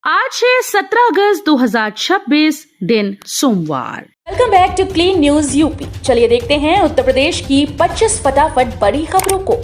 आज है 17 अगस्त 2026 दिन सोमवार। Welcome back to clean news UP. चलिए देखते हैं उत्तर प्रदेश की 25 फटाफट बड़ी खबरों को।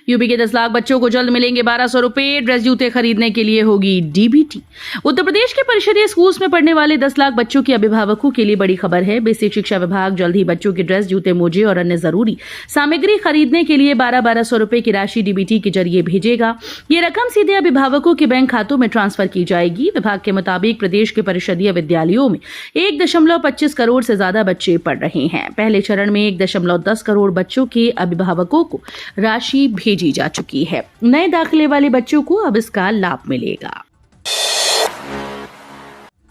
यूपी के 10 लाख बच्चों को जल्द मिलेंगे 1200 रुपए। ड्रेस जूते खरीदने के लिए होगी डीबीटी। उत्तर प्रदेश के परिषदीय स्कूल्स में पढ़ने वाले 10 लाख बच्चों के अभिभावकों के लिए बड़ी खबर है। बेसिक शिक्षा विभाग जल्द ही बच्चों की ड्रेस, जूते, मोजे और अन्य जरूरी सामग्री खरीदने के लिए 1200 रुपए की राशि डीबीटी के जरिए भेजेगा। ये रकम सीधे अभिभावकों के बैंक खातों में ट्रांसफर की जाएगी। विभाग के मुताबिक प्रदेश के परिषदीय विद्यालयों में 1.25 करोड़ से ज्यादा बच्चे पढ़ रहे हैं। पहले चरण में 1.10 करोड़ बच्चों के अभिभावकों को राशि भेजी जा चुकी है। नए दाखिले वाले बच्चों को अब इसका लाभ मिलेगा।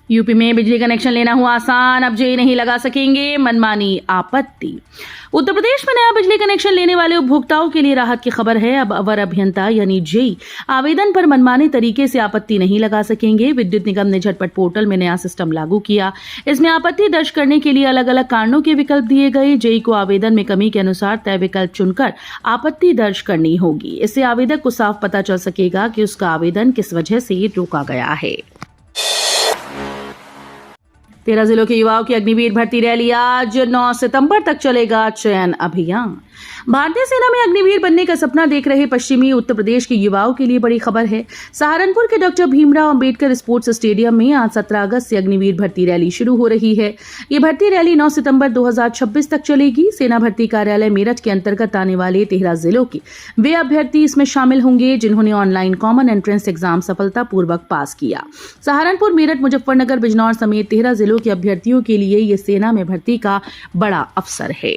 यूपी में बिजली कनेक्शन लेना हुआ आसान, अब जेई नहीं लगा सकेंगे, मनमानी आपत्ति। उत्तर प्रदेश में नया बिजली कनेक्शन लेने वाले उपभोक्ताओं के लिए राहत की खबर है। अब अवर अभियंता यानी जेई आवेदन पर मनमाने तरीके से आपत्ति नहीं लगा सकेंगे। विद्युत निगम ने झटपट पोर्टल में नया सिस्टम लागू किया। इसमें आपत्ति दर्ज करने के लिए अलग अलग कारणों के विकल्प दिए गए। जेई को आवेदन में कमी के अनुसार तय विकल्प चुनकर आपत्ति दर्ज करनी होगी। इससे आवेदक को साफ पता चल सकेगा कि उसका आवेदन किस वजह से रोका गया है। 13 जिलों के युवाओं की अग्निवीर भर्ती रैली आज 9 सितंबर तक चलेगा चयन अभियान। भारतीय सेना में अग्निवीर बनने का सपना देख रहे पश्चिमी उत्तर प्रदेश के युवाओं के लिए बड़ी खबर है। सहारनपुर के doctor Bhimrao Ambedkar sports stadium में आज 17 अगस्त से अग्निवीर भर्ती रैली शुरू हो रही है। ये भर्ती रैली 9 सितंबर 2026 तक चलेगी। सेना भर्ती कार्यालय मेरठ के अंतर्गत आने वाले 13 जिलों के वे अभ्यर्थी इसमें शामिल होंगे जिन्होंने ऑनलाइन कॉमन एंट्रेंस एग्जाम सफलतापूर्वक पास किया। सहारनपुर, मेरठ, मुजफ्फरनगर, बिजनौर समेत 13 जिलों के अभ्यर्थियों के लिए ये सेना में भर्ती का बड़ा अवसर है।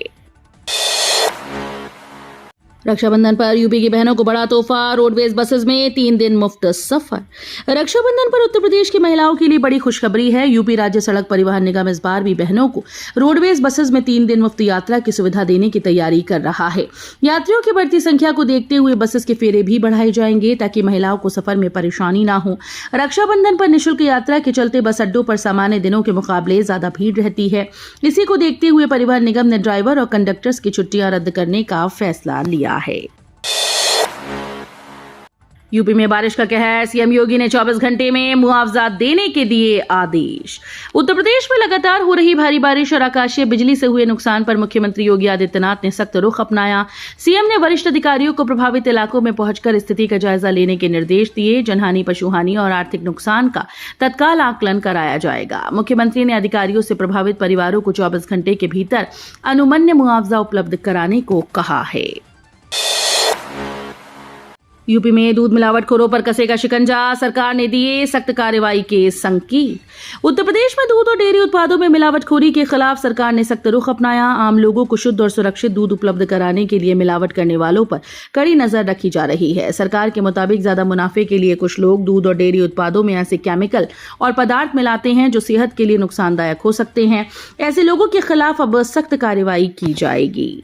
रक्षाबंधन पर यूपी की बहनों को बड़ा तोहफा, रोडवेज बसेस में 3 दिन मुफ्त सफर। रक्षाबंधन पर उत्तर प्रदेश की महिलाओं के लिए बड़ी खुशखबरी है। यूपी राज्य सड़क परिवहन निगम इस बार भी बहनों को रोडवेज बसेस में 3 दिन मुफ्त यात्रा की सुविधा देने की तैयारी कर रहा है। यात्रियों की बढ़ती संख्या को देखते हुए बसेस के फेरे भी बढ़ाए जाएंगे ताकि महिलाओं को सफर में परेशानी न हो। रक्षाबंधन पर निःशुल्क यात्रा के चलते बस अड्डों पर सामान्य दिनों के मुकाबले ज्यादा भीड़ रहती है। इसी को देखते हुए परिवहन निगम ने ड्राइवर और कंडक्टर्स की छुट्टियां रद्द करने का फैसला लिया है। यूपी में बारिश का कहर, सीएम योगी ने 24 घंटे में मुआवजा देने के दिए आदेश। उत्तर प्रदेश में लगातार हो रही भारी बारिश और आकाशीय बिजली से हुए नुकसान पर मुख्यमंत्री योगी आदित्यनाथ ने सख्त रुख अपनाया। सीएम ने वरिष्ठ अधिकारियों को प्रभावित इलाकों में पहुंचकर स्थिति का जायजा लेने के निर्देश दिए। जनहानि, पशुहानि और आर्थिक नुकसान का तत्काल आकलन कराया जाएगा। मुख्यमंत्री ने अधिकारियों से प्रभावित परिवारों को 24 घंटे के भीतर अनुमन्य मुआवजा उपलब्ध कराने को कहा है। यूपी में दूध मिलावटखोरों पर कसेगा शिकंजा, सरकार ने दिए सख्त कार्रवाई के संकेत। उत्तर प्रदेश में दूध और डेयरी उत्पादों में मिलावटखोरी के खिलाफ सरकार ने सख्त रुख अपनाया। आम लोगों को शुद्ध और सुरक्षित दूध उपलब्ध कराने के लिए मिलावट करने वालों पर कड़ी नजर रखी जा रही है। सरकार के मुताबिक ज्यादा मुनाफे के लिए कुछ लोग दूध और डेयरी उत्पादों में ऐसे केमिकल और पदार्थ मिलाते हैं जो सेहत के लिए नुकसानदायक हो सकते हैं। ऐसे लोगों के खिलाफ अब सख्त कार्रवाई की जाएगी।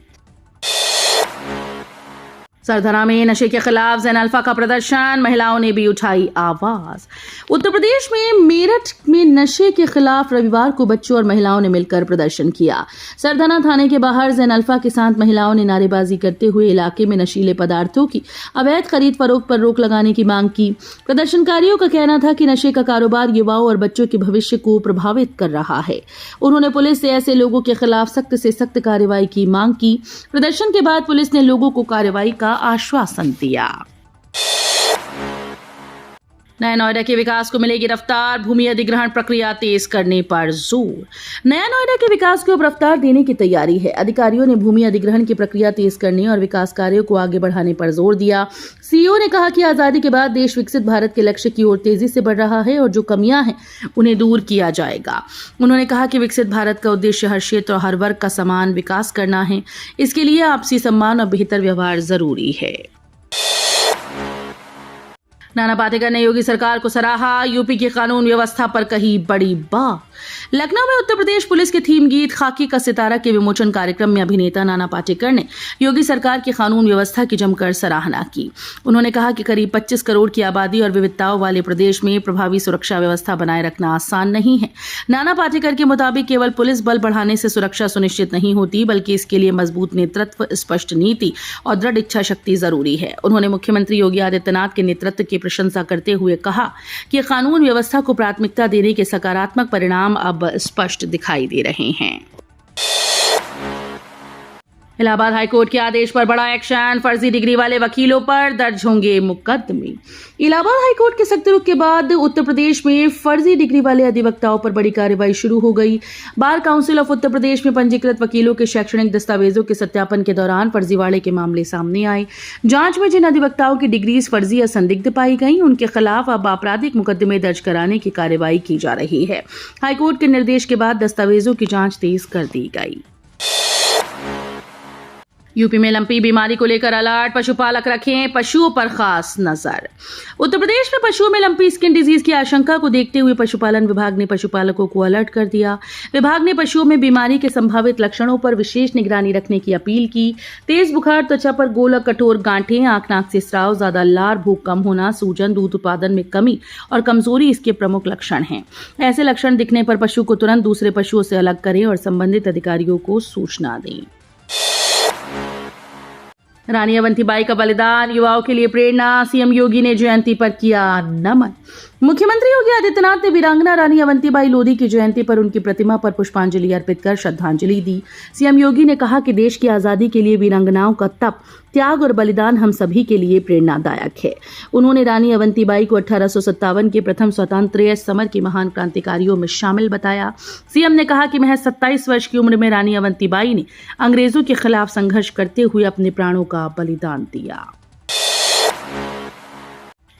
सरधना में नशे के खिलाफ जैन अल्फा का प्रदर्शन, महिलाओं ने भी उठाई आवाज। उत्तर प्रदेश में मेरठ में नशे के खिलाफ रविवार को बच्चों और महिलाओं ने मिलकर प्रदर्शन किया। सरधना थाने के बाहर जैन अल्फा के साथ महिलाओं ने नारेबाजी करते हुए इलाके में नशीले पदार्थों की अवैध खरीद फरोख्त पर रोक लगाने की मांग की। प्रदर्शनकारियों का कहना था कि नशे का कारोबार युवाओं और बच्चों के भविष्य को प्रभावित कर रहा है। उन्होंने पुलिस से ऐसे लोगों के खिलाफ सख्त से सख्त कार्रवाई की मांग की। प्रदर्शन के बाद पुलिस ने लोगों को कार्रवाई का आश्वासन दिया। नया नोएडा के विकास को मिलेगी रफ्तार, भूमि अधिग्रहण प्रक्रिया तेज करने पर जोर। नया नोएडा के विकास को अब रफ्तार देने की तैयारी है। अधिकारियों ने भूमि अधिग्रहण की प्रक्रिया तेज करने और विकास कार्यों को आगे बढ़ाने पर जोर दिया। सीईओ ने कहा कि आजादी के बाद देश विकसित भारत के लक्ष्य की ओर तेजी से बढ़ रहा है और जो कमियां हैं उन्हें दूर किया जाएगा। उन्होंने कहा कि विकसित भारत का उद्देश्य हर क्षेत्र और हर वर्ग का समान विकास करना है। इसके लिए आपसी सम्मान और बेहतर व्यवहार जरूरी है। नाना पाटेकर ने योगी सरकार को सराहा, यूपी की कानून व्यवस्था पर कही बड़ी बात। लखनऊ में उत्तर प्रदेश पुलिस के थीम गीत खाकी का सितारा के विमोचन कार्यक्रम में अभिनेता नाना पाटेकर ने योगी सरकार की कानून व्यवस्था की जमकर सराहना की। उन्होंने कहा कि करीब 25 करोड़ की आबादी और विविधताओं वाले प्रदेश में प्रभावी सुरक्षा व्यवस्था बनाए रखना आसान नहीं है। नाना पाटेकर के मुताबिक केवल पुलिस बल बढ़ाने से सुरक्षा सुनिश्चित नहीं होती, बल्कि इसके लिए मजबूत नेतृत्व, स्पष्ट नीति और दृढ़ इच्छा शक्ति जरूरी है। उन्होंने मुख्यमंत्री योगी आदित्यनाथ के नेतृत्व के प्रशंसा करते हुए कहा कि कानून व्यवस्था को प्राथमिकता देने के सकारात्मक परिणाम अब स्पष्ट दिखाई दे रहे हैं। इलाहाबाद हाईकोर्ट के आदेश पर बड़ा एक्शन, फर्जी डिग्री वाले वकीलों पर दर्ज होंगे मुकदमे। इलाहाबाद हाईकोर्ट के सख्त रुख के बाद उत्तर प्रदेश में फर्जी डिग्री वाले अधिवक्ताओं पर बड़ी कार्रवाई शुरू हो गई। Bar council of Uttar Pradesh में पंजीकृत वकीलों के शैक्षणिक दस्तावेजों के सत्यापन के दौरान फर्जीवाड़े के मामले सामने आए। जांच में जिन अधिवक्ताओं की डिग्रीज फर्जी या संदिग्ध पाई गई, उनके खिलाफ अब आपराधिक मुकदमे दर्ज कराने की कार्रवाई की जा रही है। हाईकोर्ट के निर्देश के बाद दस्तावेजों की जांच तेज कर दी गई। यूपी में लंपी बीमारी को लेकर अलर्ट, पशुपालक रखें पशुओं पर खास नजर। उत्तर प्रदेश में पशुओं में लंपी स्किन डिजीज की आशंका को देखते हुए पशुपालन विभाग ने पशुपालकों को अलर्ट कर दिया। विभाग ने पशुओं में बीमारी के संभावित लक्षणों पर विशेष निगरानी रखने की अपील की। तेज बुखार, त्वचा पर गोलक कठोर गांठें, आंख नाक से स्राव, ज्यादा लार, भूख कम होना, सूजन, दूध उत्पादन में कमी और कमजोरी इसके प्रमुख लक्षण हैं। ऐसे लक्षण दिखने पर पशु को तुरंत दूसरे पशुओं से अलग करें और संबंधित अधिकारियों को सूचना दें। रानी अवंतीबाई का बलिदान, युवाओं के लिए प्रेरणा, सीएम योगी ने जयंती पर किया नमन। मुख्यमंत्री योगी आदित्यनाथ ने वीरांगना रानी अवंतीबाई लोधी की जयंती पर उनकी प्रतिमा पर पुष्पांजलि अर्पित कर श्रद्धांजलि दी। सीएम योगी ने कहा कि देश की आजादी के लिए वीरांगनाओं का तप, त्याग और बलिदान हम सभी के लिए प्रेरणादायक है। उन्होंने रानी अवंतीबाई को 1857 के प्रथम स्वतंत्रता समर की महान क्रांतिकारियों में शामिल बताया। सीएम ने कहा कि महज 27 वर्ष की उम्र में रानी अवंतीबाई ने अंग्रेजों के खिलाफ संघर्ष करते हुए अपने प्राणों का बलिदान दिया।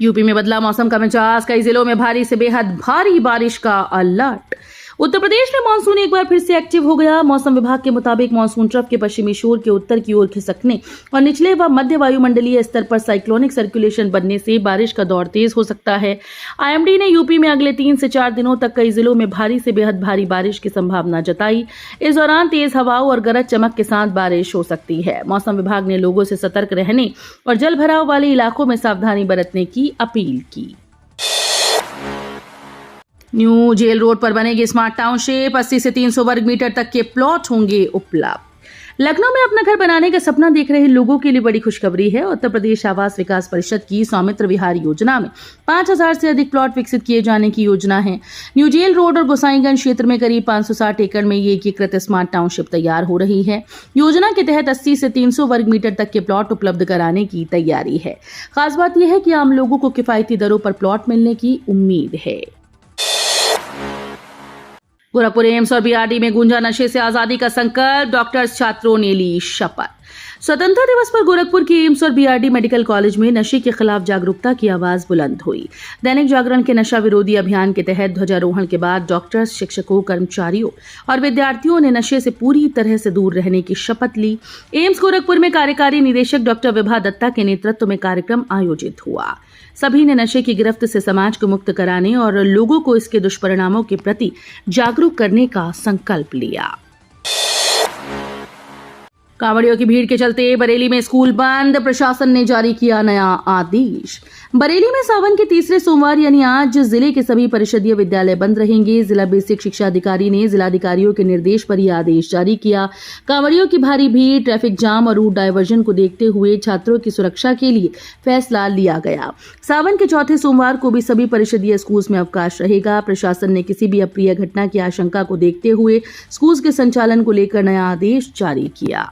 यूपी में बदला मौसम का मिजाज, कई जिलों में भारी से बेहद भारी बारिश का अलर्ट। उत्तर प्रदेश में मानसून एक बार फिर से एक्टिव हो गया। मौसम विभाग के मुताबिक मानसून ट्रफ के पश्चिमी शोर के उत्तर की ओर खिसकने और निचले व मध्य वायुमंडलीय स्तर पर साइक्लोनिक सर्कुलेशन बनने से बारिश का दौर तेज हो सकता है। आईएमडी ने यूपी में अगले 3 से 4 दिनों तक कई जिलों में भारी से बेहद भारी बारिश की संभावना जताई। इस दौरान तेज हवाओं और गरज चमक के साथ बारिश हो सकती है। मौसम विभाग ने लोगों से सतर्क रहने और जल भराव वाले इलाकों में सावधानी बरतने की अपील की। न्यू जेल रोड पर बनेगी स्मार्ट टाउनशिप, 80 से 300 वर्ग मीटर तक के प्लॉट होंगे उपलब्ध। लखनऊ में अपना घर बनाने का सपना देख रहे लोगों के लिए बड़ी खुशखबरी है। उत्तर प्रदेश आवास विकास परिषद की सौमित्र विहार योजना में 5000 से अधिक प्लॉट विकसित किए जाने की योजना है। न्यू जेल रोड और गोसाईगंज क्षेत्र में करीब 560 एकड़ में ये एकीकृत स्मार्ट टाउनशिप तैयार हो रही है। योजना के तहत 80 से 300 वर्ग मीटर तक के प्लॉट उपलब्ध कराने की तैयारी है। खास बात यह है कि आम लोगों को किफायती दरों पर प्लॉट मिलने की उम्मीद है। गोरखपुर एम्स और बीआरडी में गूंजा नशे से आजादी का संकल्प, डॉक्टर्स छात्रों ने ली शपथ। स्वतंत्रता दिवस पर गोरखपुर के एम्स और बीआरडी मेडिकल कॉलेज में नशे के खिलाफ जागरूकता की आवाज बुलंद हुई। दैनिक जागरण के नशा विरोधी अभियान के तहत ध्वजारोहण के बाद डॉक्टर्स, शिक्षकों, कर्मचारियों और विद्यार्थियों ने नशे से पूरी तरह से दूर रहने की शपथ ली। एम्स गोरखपुर में कार्यकारी निदेशक डॉक्टर विभा दत्ता के नेतृत्व में कार्यक्रम आयोजित हुआ। सभी ने नशे की गिरफ्त से समाज को मुक्त कराने और लोगों को इसके दुष्परिणामों के प्रति जागरूक करने का संकल्प लिया। कांवड़ियों की भीड़ के चलते बरेली में स्कूल बंद, प्रशासन ने जारी किया नया आदेश। बरेली में सावन के तीसरे सोमवार यानी आज जिले के सभी परिषदीय विद्यालय बंद रहेंगे। जिला बेसिक शिक्षा अधिकारी ने जिलाधिकारियों के निर्देश पर यह आदेश जारी किया। कांवड़ियों की भारी भीड़, ट्रैफिक जाम और रूट डायवर्जन को देखते हुए छात्रों की सुरक्षा के लिए फैसला लिया गया। सावन के चौथे सोमवार को भी सभी परिषदीय स्कूल्स में अवकाश रहेगा। प्रशासन ने किसी भी अप्रिय घटना की आशंका को देखते हुए स्कूल्स के संचालन को लेकर नया आदेश जारी किया।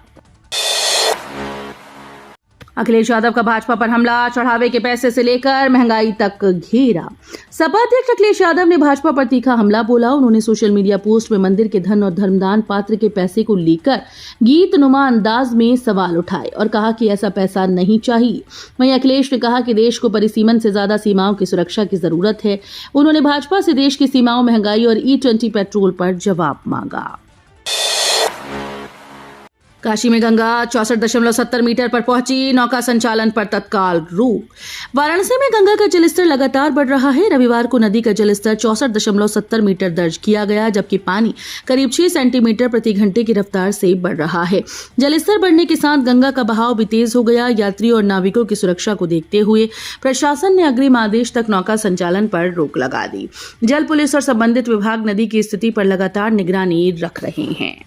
अखिलेश यादव का भाजपा पर हमला, चढ़ावे के पैसे से लेकर महंगाई तक घेरा। सपा अध्यक्ष अखिलेश यादव ने भाजपा पर तीखा हमला बोला। उन्होंने सोशल मीडिया पोस्ट में मंदिर के धन और धर्मदान पात्र के पैसे को लेकर गीतनुमा अंदाज में सवाल उठाए और कहा कि ऐसा पैसा नहीं चाहिए। वहीं अखिलेश ने कहा कि देश को परिसीमन से ज्यादा सीमाओं की सुरक्षा की जरूरत है। उन्होंने भाजपा से देश की सीमाओं, महंगाई और E20 पेट्रोल पर जवाब मांगा। काशी में गंगा 64.70 मीटर पर पहुंची, नौका संचालन पर तत्काल रोक। वाराणसी में गंगा का जलस्तर लगातार बढ़ रहा है। रविवार को नदी का जलस्तर 64.70 मीटर दर्ज किया गया, जबकि पानी करीब 6 सेंटीमीटर प्रति घंटे की रफ्तार से बढ़ रहा है। जलस्तर बढ़ने के साथ गंगा का बहाव भी तेज हो गया। यात्रियों और नाविकों की सुरक्षा को देखते हुए प्रशासन ने अग्रिम आदेश तक नौका संचालन पर रोक लगा दी। जल पुलिस और संबंधित विभाग नदी की स्थिति पर लगातार निगरानी रख रहे हैं।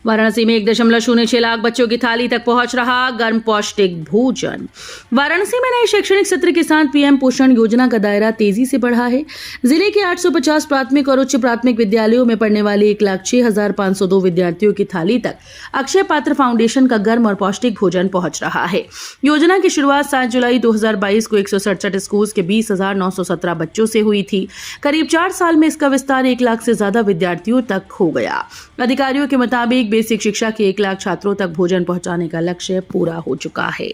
वाराणसी में 1.06 लाख बच्चों की थाली तक पहुंच रहा गर्म पौष्टिक भोजन। वाराणसी में नए शैक्षणिक सत्र के साथ पीएम पोषण योजना का दायरा तेजी से बढ़ा है। जिले के 850 प्राथमिक और उच्च प्राथमिक विद्यालयों में पढ़ने वाले 1,06,502 विद्यार्थियों की थाली तक अक्षय पात्र फाउंडेशन का गर्म और पौष्टिक भोजन पहुंच रहा है। योजना की शुरुआत 7 जुलाई 2022 को 167 स्कूल के 20,917 बच्चों से हुई थी। करीब 4 साल में इसका विस्तार 1 लाख से ज्यादा विद्यार्थियों तक हो गया। अधिकारियों के मुताबिक बेसिक शिक्षा के 1 लाख छात्रों तक भोजन पहुंचाने का लक्ष्य पूरा हो चुका है।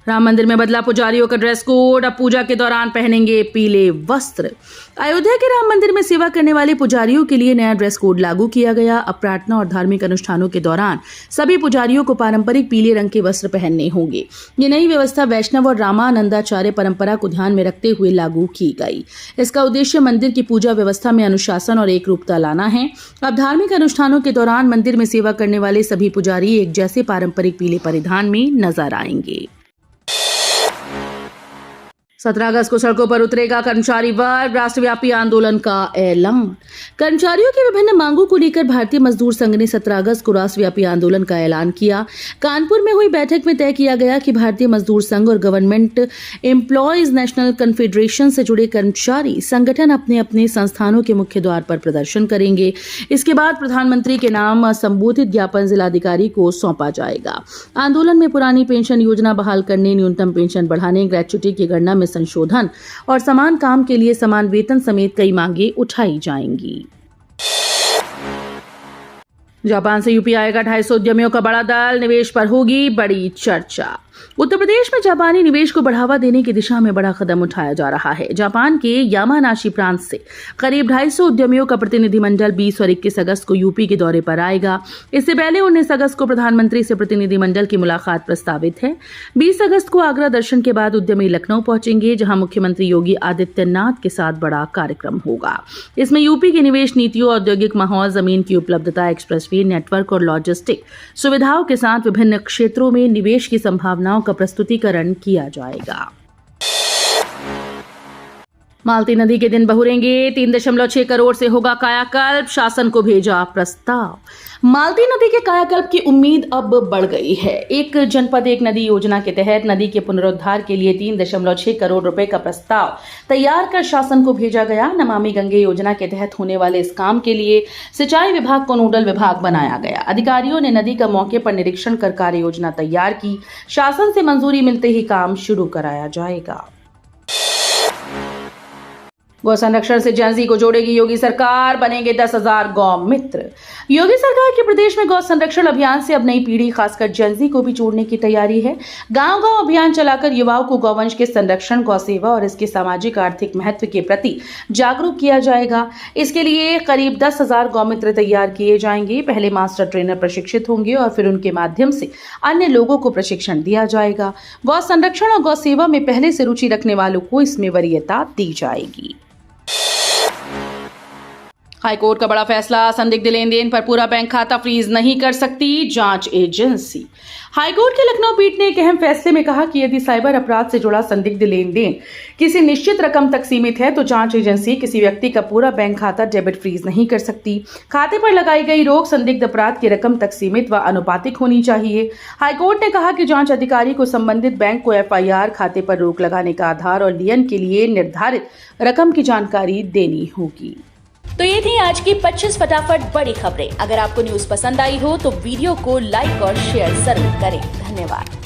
राम मंदिर में बदला पुजारियों का ड्रेस कोड, अब पूजा के दौरान पहनेंगे पीले वस्त्र। अयोध्या के राम मंदिर में सेवा करने वाले पुजारियों के लिए नया ड्रेस कोड लागू किया गया। अब प्रार्थना और धार्मिक अनुष्ठानों के दौरान सभी पुजारियों को पारंपरिक पीले रंग के वस्त्र पहनने होंगे। ये नई व्यवस्था वैष्णव और रामानंदाचार्य परंपरा को ध्यान में रखते हुए लागू की गई। इसका उद्देश्य मंदिर की पूजा व्यवस्था में अनुशासन और एकरूपता लाना है। अब धार्मिक अनुष्ठानों के दौरान मंदिर में सेवा करने वाले सभी पुजारी एक जैसे पारंपरिक पीले परिधान में नजर आएंगे। 17 अगस्त को सड़कों पर उतरेगा कर्मचारी वर्ग, राष्ट्रव्यापी आंदोलन का ऐलान। कर्मचारियों की विभिन्न मांगों को लेकर भारतीय मजदूर संघ ने 17 अगस्त को राष्ट्रव्यापी आंदोलन का ऐलान किया। कानपुर में हुई बैठक में तय किया गया कि भारतीय मजदूर संघ और गवर्नमेंट एम्प्लॉयज नेशनल कन्फेडरेशन से जुड़े कर्मचारी संगठन अपने अपने संस्थानों के मुख्य द्वार पर प्रदर्शन करेंगे। इसके बाद प्रधानमंत्री के नाम संबोधित ज्ञापन जिलाधिकारी को सौंपा जाएगा। आंदोलन में पुरानी पेंशन योजना बहाल करने, न्यूनतम पेंशन बढ़ाने, ग्रेच्युटी की गणना में संशोधन और समान काम के लिए समान वेतन समेत कई मांगे उठाई जाएंगी। जापान से यूपी आएगा 250 उद्यमियों का बड़ा दल, निवेश पर होगी बड़ी चर्चा। उत्तर प्रदेश में जापानी निवेश को बढ़ावा देने की दिशा में बड़ा कदम उठाया जा रहा है। जापान के यामानाशी प्रांत से करीब 250 उद्यमियों का प्रतिनिधिमंडल 20 और 21 अगस्त को यूपी के दौरे पर आएगा। इससे पहले 19 अगस्त को प्रधानमंत्री से प्रतिनिधिमंडल की मुलाकात प्रस्तावित है। 20 अगस्त को आगरा दर्शन के बाद उद्यमी लखनऊ पहुंचेंगे, जहां मुख्यमंत्री योगी आदित्यनाथ के साथ बड़ा कार्यक्रम होगा। इसमें यूपी की निवेश नीतियों, औद्योगिक माहौल, जमीन की उपलब्धता, एक्सप्रेसवे नेटवर्क और लॉजिस्टिक सुविधाओं के साथ विभिन्न क्षेत्रों में निवेश की संभावनाओं का प्रस्तुतिकरण किया जाएगा। मालती नदी के दिन बहुरेंगे, 3.6 करोड़ से होगा कायाकल्प, शासन को भेजा प्रस्ताव। मालती नदी के कायाकल्प की उम्मीद अब बढ़ गई है। एक जनपद एक नदी योजना के तहत नदी के पुनरुद्धार के लिए 3.6 करोड़ रुपए का प्रस्ताव तैयार कर शासन को भेजा गया। नमामि गंगे योजना के तहत होने वाले इस काम के लिए सिंचाई विभाग को नोडल विभाग बनाया गया। अधिकारियों ने नदी का मौके पर निरीक्षण कर कार्य योजना तैयार की। शासन से मंजूरी मिलते ही काम शुरू कराया जाएगा। गौ संरक्षण से जेन-ज़ी को जोड़ेगी योगी सरकार, बनेंगे 10,000 गौ मित्र। योगी सरकार के प्रदेश में गौ संरक्षण अभियान से अब नई पीढ़ी खासकर जेन-ज़ी को भी जोड़ने की तैयारी है। गांव-गांव अभियान चलाकर युवाओं को गौवंश के संरक्षण, गौ सेवा और इसके सामाजिक आर्थिक महत्व के प्रति जागरूक किया जाएगा। इसके लिए करीब 10,000 गौ मित्र तैयार किए जाएंगे। पहले मास्टर ट्रेनर प्रशिक्षित होंगे और फिर उनके माध्यम से अन्य लोगों को प्रशिक्षण दिया जाएगा। गौ संरक्षण और गौ सेवा में पहले से रुचि रखने वालों को इसमें वरीयता दी जाएगी। हाईकोर्ट का बड़ा फैसला, संदिग्ध लेन देन पर पूरा बैंक खाता फ्रीज नहीं कर सकती जांच एजेंसी। हाईकोर्ट की लखनऊ पीठ ने एक अहम फैसले में कहा कि यदि साइबर अपराध से जुड़ा संदिग्ध लेन देन किसी निश्चित रकम तक सीमित है तो जांच एजेंसी किसी व्यक्ति का पूरा बैंक खाता डेबिट फ्रीज नहीं कर सकती। खाते पर लगाई गई रोक संदिग्ध अपराध की रकम तक सीमित व अनुपातिक होनी चाहिए। हाईकोर्ट ने कहा कि जांच अधिकारी को संबंधित बैंक को एफआईआर, खाते पर रोक लगाने का आधार और लियन के लिए निर्धारित रकम की जानकारी देनी होगी। तो ये थी आज की 25 फटाफट बड़ी खबरें। अगर आपको न्यूज पसंद आई हो तो वीडियो को लाइक और शेयर जरूर करें। धन्यवाद।